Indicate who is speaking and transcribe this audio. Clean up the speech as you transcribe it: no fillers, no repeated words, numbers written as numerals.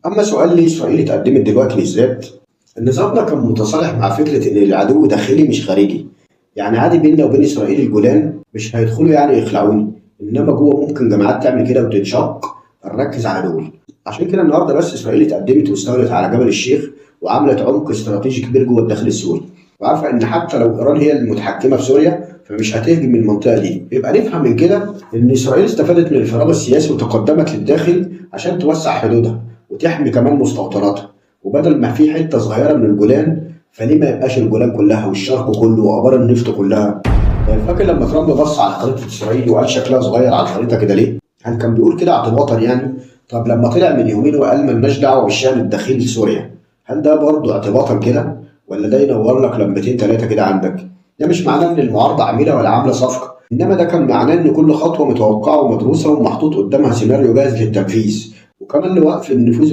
Speaker 1: أما سؤال ليه إسرائيل اتقدمت دلوقتي بالذات، النظام ده كان متصالح مع فكرة إن العدو داخلي مش خارجي. يعني عادي بيننا وبين إسرائيل الجولان مش هيدخلوا يعني يخلعوني، إنما جوه ممكن جماعات تعمل كده وتنشق. فنركز على دول. عشان كده النهارده بس إسرائيل اتقدمت واستولت على جبل الشيخ، وعملت عمق استراتيجي كبير جوه الداخل السوري، وعارفة إن حتى لو إيران هي المتحكمة في سوريا فمش هتهجم من المنطقة دي. يبقى نفهم من كده إن إسرائيل استفادت من الفراغ السياسي وتقدمت للداخل عشان توسع حدودها وتحمي كمان مستوطناتها. وبدل ما في حتة صغيرة من الجولان، فليه ما يبقاش الجولان كلها والشرق كله وآبار النفط كلها؟ طيب فاكر لما ترامب بص على خريطة إسرائيل وقال شكلها صغير على الخريطة كده ليه؟ هل كان بيقول كده اعتباطا يعني؟ طب لما طلع من يومين وقال ملناش دعوة بالشأن الداخلي لسوريا، هل ده برضه اعتباطا كده؟ ولا ده ينور لك لمبتين تلاتة كده عندك؟ ده مش معناه إن المعارضة عميلة ولا عاملة صفقة، إنما ده كان معناه إن كل خطوة متوقعة ومدروسة ومحطوط قدامها سيناريو جاهز للتنفيذ، وكمان لوقف النفوذ